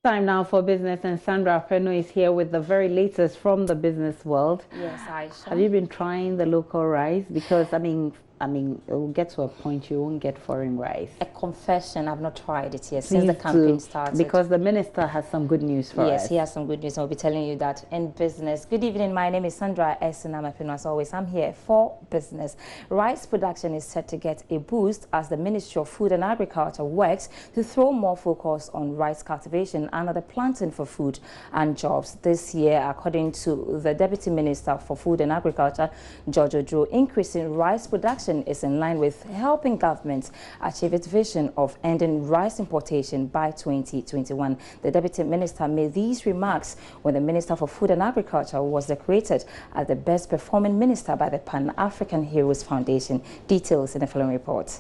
Time now for business, and Sandra Apeno is here with the very latest from the business world. Yes, Aisha. Have you been trying the local rice? Because I mean, it will get to a point you won't get foreign rice. A confession, I've not tried it yet since the campaign started. Because the minister has some good news for us. Yes, he has some good news. I'll be telling you that in business. Good evening, my name is Sandra Apeno. As always, I'm here for business. Rice production is set to get a boost as the Ministry of Food and Agriculture works to throw more focus on rice cultivation and the planting for food and jobs. This year, according to the Deputy Minister for Food and Agriculture, Jojo, increasing rice production is in line with helping governments achieve its vision of ending rice importation by 2021. The Deputy Minister made these remarks when the Minister for Food and Agriculture was decorated as the best performing minister by the Pan-African Heroes Foundation. Details in the following report.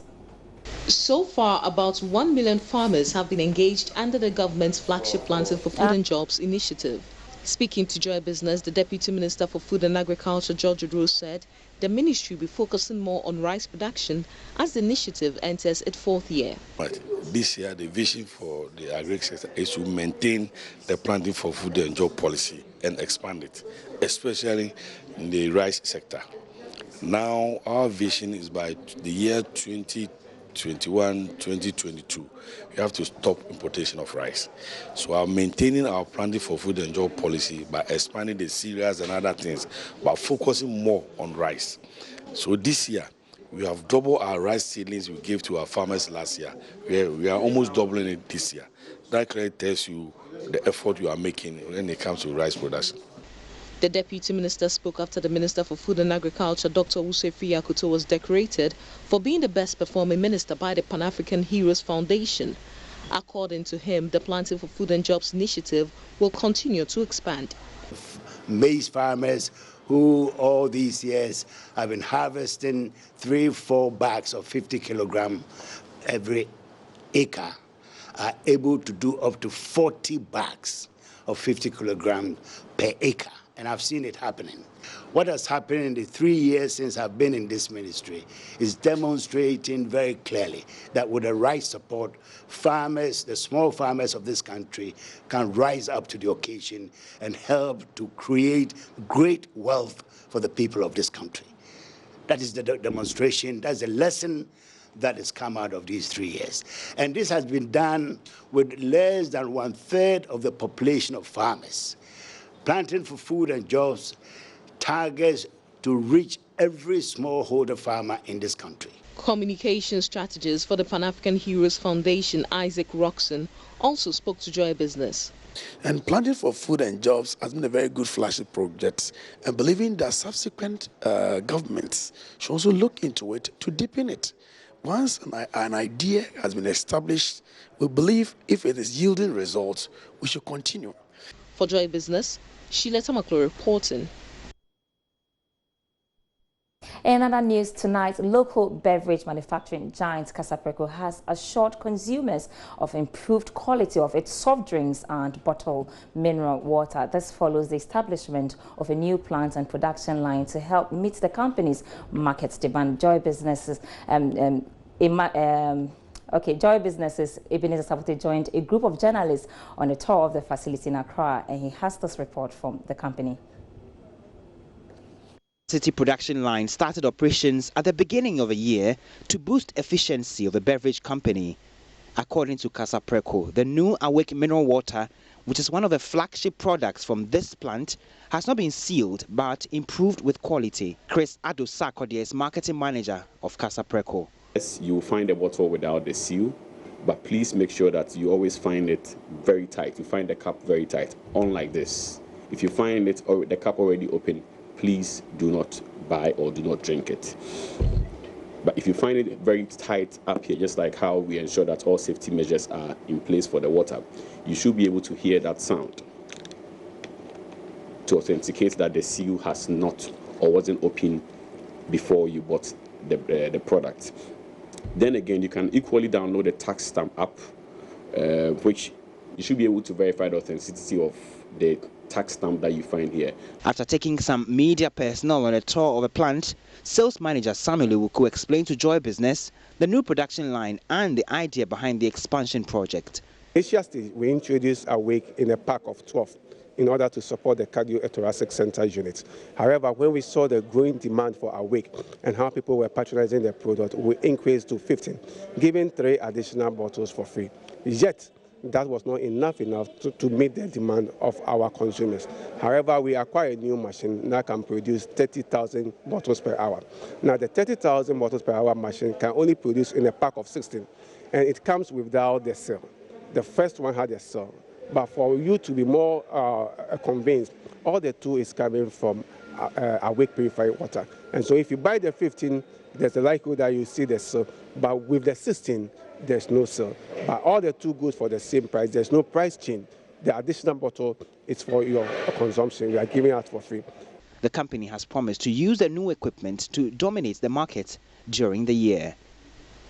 So far, about 1 million farmers have been engaged under the government's flagship Planting for Food and Jobs initiative. Speaking to Joy Business, the Deputy Minister for Food and Agriculture, Jojo, said the ministry will be focusing more on rice production as the initiative enters its 4th year. But this year, the vision for the agri sector is to maintain the Planting for Food and Job policy and expand it, especially in the rice sector. Now, our vision is by the year 2021-2022, we have to stop importation of rice. So we are maintaining our Planting for Food and Job policy by expanding the cereals and other things, but focusing more on rice. So this year, we have doubled our rice seedlings we gave to our farmers last year. We are almost doubling it this year. That clearly tells you the effort you are making when it comes to rice production. The Deputy Minister spoke after the Minister for Food and Agriculture, Dr. Usefi Yakuto, was decorated for being the best performing minister by the Pan-African Heroes Foundation. According to him, the Planting for Food and Jobs initiative will continue to expand. Maize farmers who all these years have been harvesting 3-4 bags of 50 kilogram every acre are able to do up to 40 bags of 50 kilograms per acre. And I've seen it happening. What has happened in the 3 years since I've been in this ministry is demonstrating very clearly that with the right support, farmers, the small farmers of this country, can rise up to the occasion and help to create great wealth for the people of this country. That is the demonstration, that's the lesson that has come out of these 3 years. And this has been done with less than 1/3 of the population of farmers. Planting for Food and Jobs targets to reach every smallholder farmer in this country. Communication strategist for the Pan-African Heroes Foundation, Isaac Roxon, also spoke to Joy Business. And Planting for Food and Jobs has been a very good flagship project, and believing that subsequent governments should also look into it to deepen it. Once an idea has been established, we believe if it is yielding results, we should continue. For Joy Business, Sheila Tamaklo reporting. In other news tonight, local beverage manufacturing giant Casapreco has assured consumers of improved quality of its soft drinks and bottled mineral water. This follows the establishment of a new plant and production line to help meet the company's market demand. Joy Businesses Joy Businesses, Ebenezer Sabote joined a group of journalists on a tour of the facility in Accra, and he has this report from the company. City production line started operations at the beginning of the year to boost efficiency of the beverage company. According to Casapreco, the new Awake mineral water, which is one of the flagship products from this plant, has not been sealed but improved with quality. Chris Adosakode is marketing manager of Casapreco. Yes, you will find a bottle without the seal, but please make sure that you always find it very tight. You find the cup very tight, unlike this. If you find it or the cup already open, please do not buy or do not drink it. But if you find it very tight up here, just like how we ensure that all safety measures are in place for the water, you should be able to hear that sound to authenticate that the seal has not or wasn't open before you bought the product. Then again, you can equally download the tax stamp app, which you should be able to verify the authenticity of the tax stamp that you find here. After taking some media personnel on a tour of the plant, sales manager Samuel Iwuku explained to Joy Business the new production line and the idea behind the expansion project. Initial stage, we introduced Awake in a pack of 12 in order to support the cardiothoracic center unit. However, when we saw the growing demand for Awake and how people were patronizing the product, we increased to 15, giving 3 additional bottles for free. Yet, that was not enough to meet the demand of our consumers. However, we acquired a new machine that can produce 30,000 bottles per hour. Now, the 30,000 bottles per hour machine can only produce in a pack of 16, and it comes without the cell. The first one had a cell, but for you to be more convinced, all the 2 is coming from Awake purified water. And so if you buy the 15, there's a likelihood that you see the cell, but with the 16, there's no cell. But all the 2 goes for the same price. There's no price change. The additional bottle is for your consumption. We are giving out for free. The company has promised to use the new equipment to dominate the market during the year.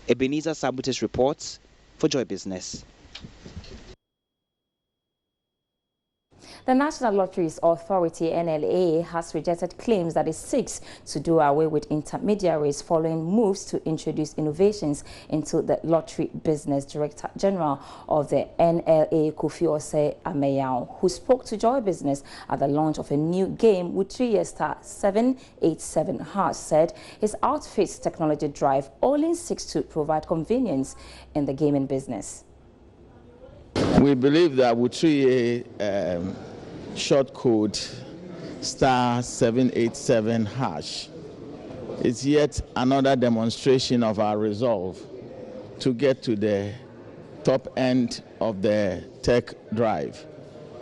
Ebenezer Sabutis reports for Joy Business. The National Lotteries Authority, NLA, has rejected claims that it seeks to do away with intermediaries following moves to introduce innovations into the lottery business. Director General of the NLA, Kofi Ose Ameyao, who spoke to Joy Business at the launch of a new game with 3-year star 787 Hash, said his outfit's technology drive only seeks to provide convenience in the gaming business. We believe that with 3-year short code star 787 hash is yet another demonstration of our resolve to get to the top end of the tech drive.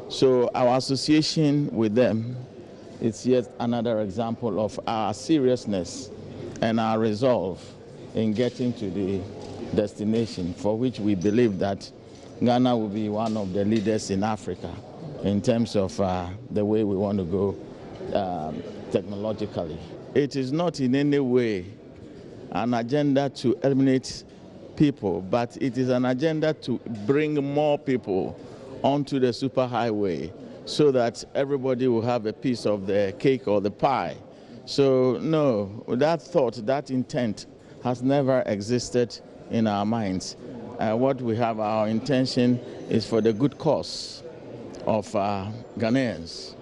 So our association with them is yet another example of our seriousness and our resolve in getting to the destination, for which we believe that Ghana will be one of the leaders in Africa in terms of the way we want to go technologically. It is not in any way an agenda to eliminate people, but it is an agenda to bring more people onto the superhighway so that everybody will have a piece of the cake or the pie. So no, that thought, that intent has never existed in our minds. What we have, our intention is for the good cause of Ghanaians.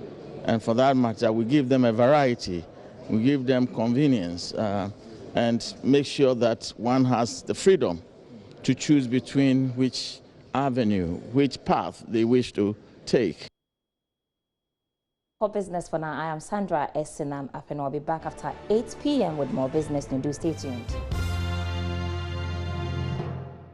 And for that matter, we give them a variety, we give them convenience, and make sure that one has the freedom to choose between which avenue, which path they wish to take. For Business for now, I am Sandra Esinam Apeno. I'll be back after 8 p.m. with more business news. Stay tuned.